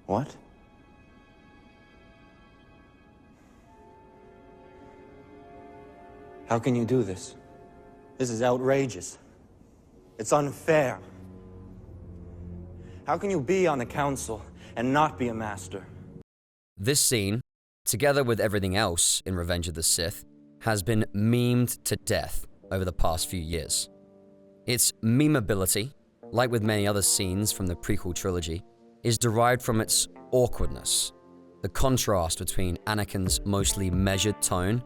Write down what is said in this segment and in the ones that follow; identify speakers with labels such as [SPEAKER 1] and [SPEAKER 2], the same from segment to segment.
[SPEAKER 1] What? How can you do this? This is outrageous. It's unfair. How can you be on the council and not be a master?
[SPEAKER 2] This scene, together with everything else in Revenge of the Sith, has been memed to death over the past few years. Its memeability, like with many other scenes from the prequel trilogy, is derived from its awkwardness, the contrast between Anakin's mostly measured tone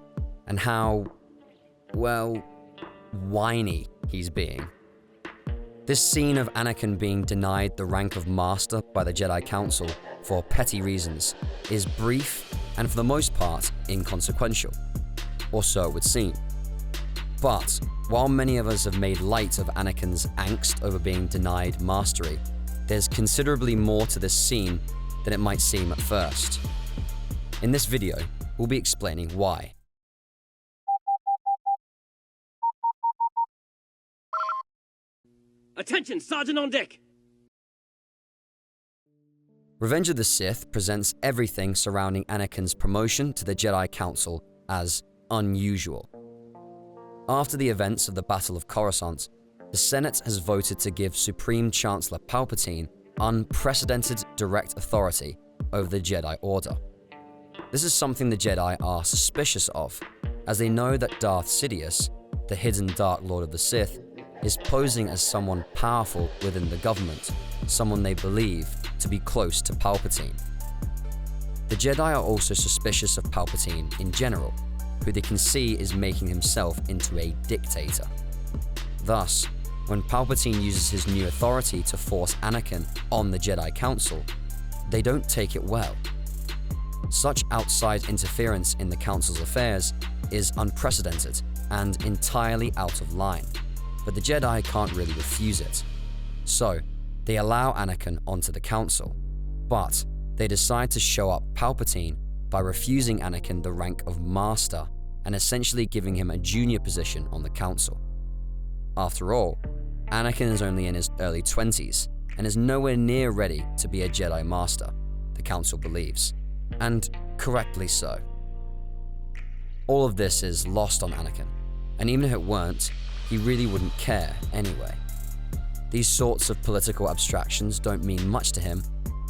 [SPEAKER 2] and how, well, whiny he's being. This scene of Anakin being denied the rank of Master by the Jedi Council for petty reasons is brief and for the most part inconsequential, or so it would seem. But while many of us have made light of Anakin's angst over being denied mastery, there's considerably more to this scene than it might seem at first. In this video, we'll be explaining why.
[SPEAKER 3] Attention, Sergeant on deck!
[SPEAKER 2] Revenge of the Sith presents everything surrounding Anakin's promotion to the Jedi Council as unusual. After the events of the Battle of Coruscant, the Senate has voted to give Supreme Chancellor Palpatine unprecedented direct authority over the Jedi Order. This is something the Jedi are suspicious of, as they know that Darth Sidious, the hidden Dark Lord of the Sith, is posing as someone powerful within the government, someone they believe to be close to Palpatine. The Jedi are also suspicious of Palpatine in general, who they can see is making himself into a dictator. Thus, when Palpatine uses his new authority to force Anakin on the Jedi Council, they don't take it well. Such outside interference in the Council's affairs is unprecedented and entirely out of line, but the Jedi can't really refuse it. So, they allow Anakin onto the Council, but they decide to show up Palpatine by refusing Anakin the rank of Master and essentially giving him a junior position on the Council. After all, Anakin is only in his early 20s and is nowhere near ready to be a Jedi Master, the Council believes, and correctly so. All of this is lost on Anakin, and even if it weren't, he really wouldn't care anyway. These sorts of political abstractions don't mean much to him,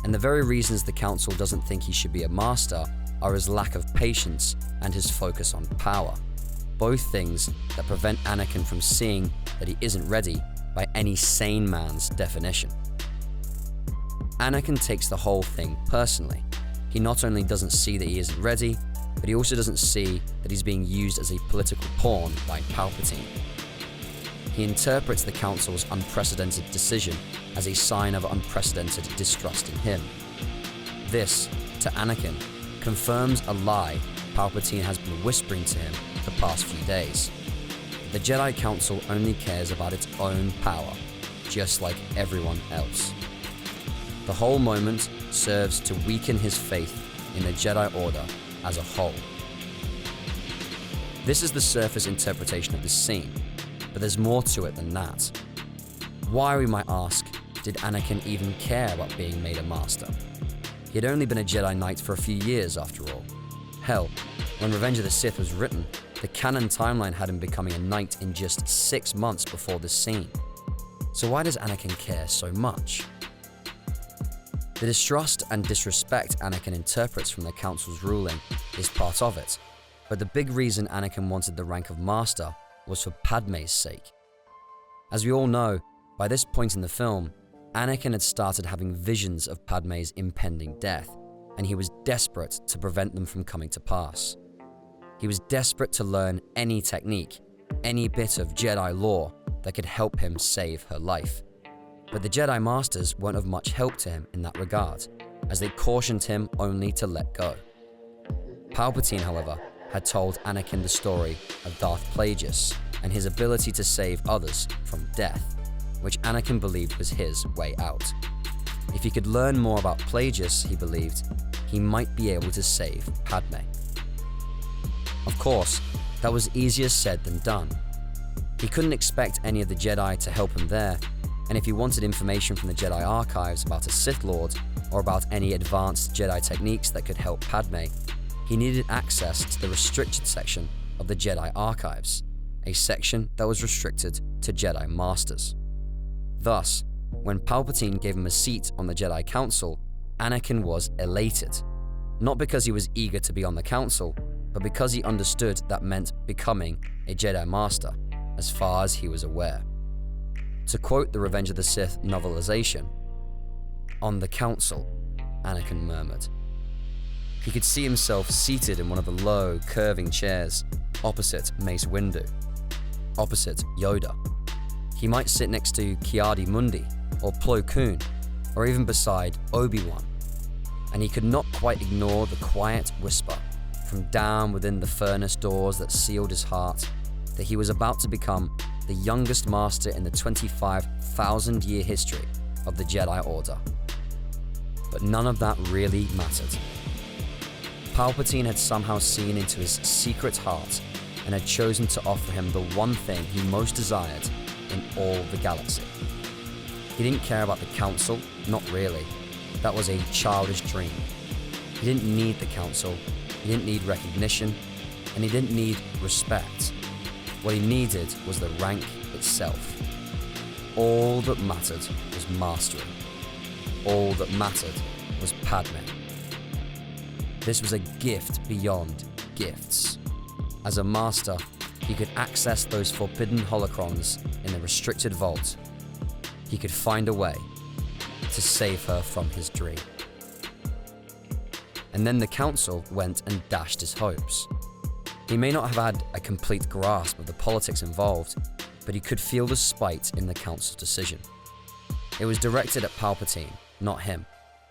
[SPEAKER 2] and the very reasons the Council doesn't think he should be a Master are his lack of patience and his focus on power, both things that prevent Anakin from seeing that he isn't ready by any sane man's definition. Anakin takes the whole thing personally. He not only doesn't see that he isn't ready, but he also doesn't see that he's being used as a political pawn by Palpatine. He interprets the Council's unprecedented decision as a sign of unprecedented distrust in him. This, to Anakin, confirms a lie Palpatine has been whispering to him the past few days. The Jedi Council only cares about its own power, just like everyone else. The whole moment serves to weaken his faith in the Jedi Order as a whole. This is the surface interpretation of this scene, but there's more to it than that. Why, we might ask, did Anakin even care about being made a Master? He had only been a Jedi Knight for a few years after all. Hell, when Revenge of the Sith was written, the canon timeline had him becoming a knight in just 6 months before this scene. So why does Anakin care so much? The distrust and disrespect Anakin interprets from the Council's ruling is part of it, but the big reason Anakin wanted the rank of Master was for Padmé's sake. As we all know, by this point in the film, Anakin had started having visions of Padmé's impending death, and he was desperate to prevent them from coming to pass. He was desperate to learn any technique, any bit of Jedi lore that could help him save her life. But the Jedi Masters weren't of much help to him in that regard, as they cautioned him only to let go. Palpatine, however, had told Anakin the story of Darth Plagueis and his ability to save others from death, which Anakin believed was his way out. If he could learn more about Plagueis, he believed, he might be able to save Padmé. Of course, that was easier said than done. He couldn't expect any of the Jedi to help him there, and if he wanted information from the Jedi archives about a Sith Lord or about any advanced Jedi techniques that could help Padme, he needed access to the restricted section of the Jedi archives, a section that was restricted to Jedi Masters. Thus, when Palpatine gave him a seat on the Jedi Council, Anakin was elated, not because he was eager to be on the Council, but because he understood that meant becoming a Jedi Master, as far as he was aware. To quote the Revenge of the Sith novelization, "On the Council," Anakin murmured. He could see himself seated in one of the low, curving chairs opposite Mace Windu, opposite Yoda. He might sit next to Ki-Adi-Mundi or Plo Koon, or even beside Obi-Wan. And he could not quite ignore the quiet whisper from down within the furnace doors that sealed his heart that he was about to become the youngest master in the 25,000-year history of the Jedi Order. But none of that really mattered. Palpatine had somehow seen into his secret heart and had chosen to offer him the one thing he most desired in all the galaxy. He didn't care about the Council, not really. That was a childish dream. He didn't need the Council, he didn't need recognition, and he didn't need respect. What he needed was the rank itself. All that mattered was mastery. All that mattered was Padme. This was a gift beyond gifts. As a master, he could access those forbidden holocrons in the restricted vault. He could find a way to save her from his dream. And then the Council went and dashed his hopes. He may not have had a complete grasp of the politics involved, but he could feel the spite in the Council's decision. It was directed at Palpatine, not him.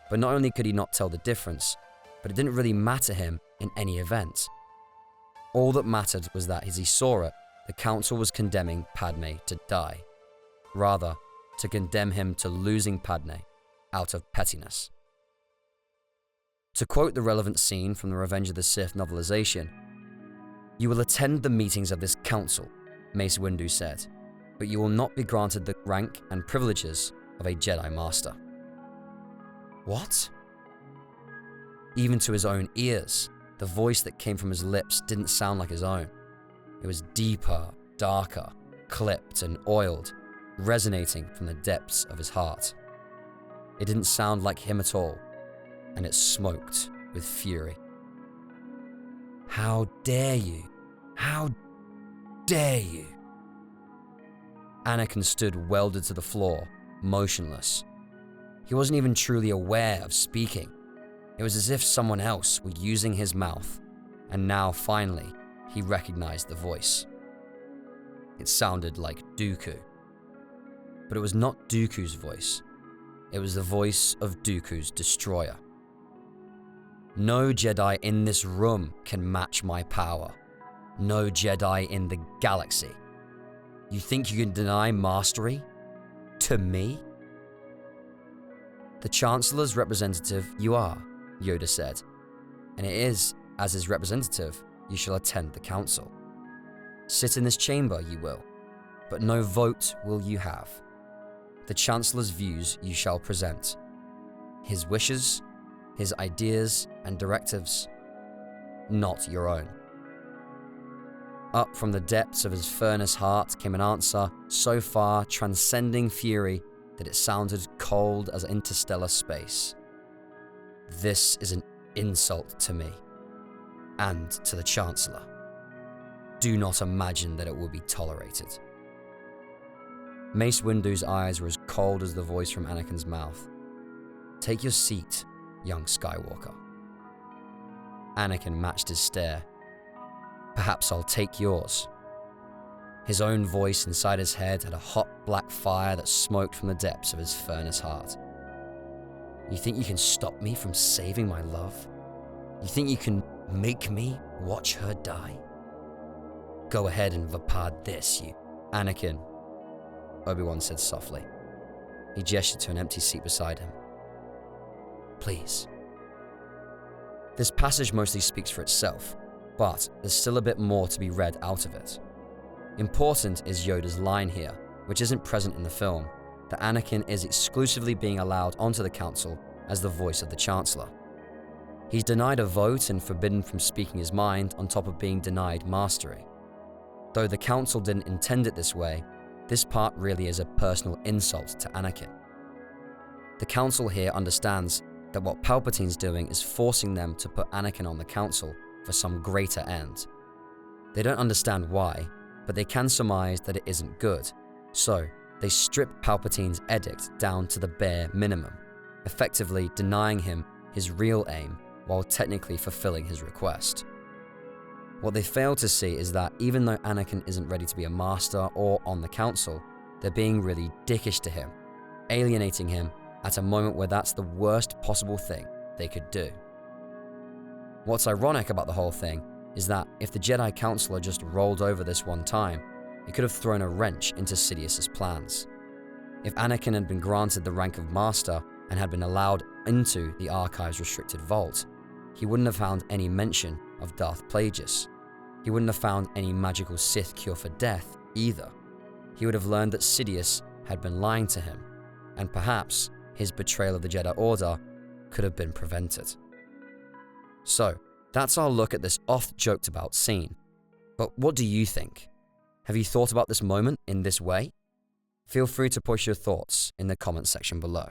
[SPEAKER 2] But not only could he not tell the difference, but it didn't really matter him in any event. All that mattered was that, as he saw it, the Council was condemning Padme to die. Rather, to condemn him to losing Padme out of pettiness. To quote the relevant scene from the Revenge of the Sith novelization, "You will attend the meetings of this council," Mace Windu said, "but you will not be granted the rank and privileges of a Jedi Master." What? Even to his own ears, the voice that came from his lips didn't sound like his own. It was deeper, darker, clipped and oiled, resonating from the depths of his heart. It didn't sound like him at all, and it smoked with fury. "How dare you? How dare you?" Anakin stood welded to the floor, motionless. He wasn't even truly aware of speaking. It was as if someone else were using his mouth, and now finally he recognized the voice. It sounded like Dooku. But it was not Dooku's voice. It was the voice of Dooku's destroyer. "No Jedi in this room can match my power. No Jedi in the galaxy. You think you can deny mastery? To me?" "The Chancellor's representative you are," Yoda said, "and it is, as his representative, you shall attend the council. Sit in this chamber you will, but no vote will you have. The Chancellor's views you shall present. His wishes, his ideas and directives, not your own." Up from the depths of his furnace heart came an answer so far transcending fury that it sounded cold as interstellar space. "This is an insult to me, and to the Chancellor. Do not imagine that it will be tolerated." Mace Windu's eyes were as cold as the voice from Anakin's mouth. "Take your seat, young Skywalker." Anakin matched his stare. "Perhaps I'll take yours." His own voice inside his head had a hot black fire that smoked from the depths of his furnace heart. "You think you can stop me from saving my love? You think you can make me watch her die? Go ahead and vapad this, you..." "Anakin," Obi-Wan said softly. He gestured to an empty seat beside him. "Please." This passage mostly speaks for itself, but there's still a bit more to be read out of it. Important is Yoda's line here, which isn't present in the film, that Anakin is exclusively being allowed onto the council as the voice of the Chancellor. He's denied a vote and forbidden from speaking his mind on top of being denied mastery. Though the council didn't intend it this way, this part really is a personal insult to Anakin. The council here understands that what Palpatine's doing is forcing them to put Anakin on the council for some greater end. They don't understand why, but they can surmise that it isn't good, so they strip Palpatine's edict down to the bare minimum, effectively denying him his real aim while technically fulfilling his request. What they fail to see is that even though Anakin isn't ready to be a master or on the council, they're being really dickish to him, alienating him at a moment where that's the worst possible thing they could do. What's ironic about the whole thing is that if the Jedi Council had just rolled over this one time, it could have thrown a wrench into Sidious's plans. If Anakin had been granted the rank of Master and had been allowed into the Archive's restricted vault, he wouldn't have found any mention of Darth Plagueis. He wouldn't have found any magical Sith cure for death either. He would have learned that Sidious had been lying to him, and perhaps his betrayal of the Jedi Order could have been prevented. So, that's our look at this oft-joked-about scene. But what do you think? Have you thought about this moment in this way? Feel free to push your thoughts in the comment section below.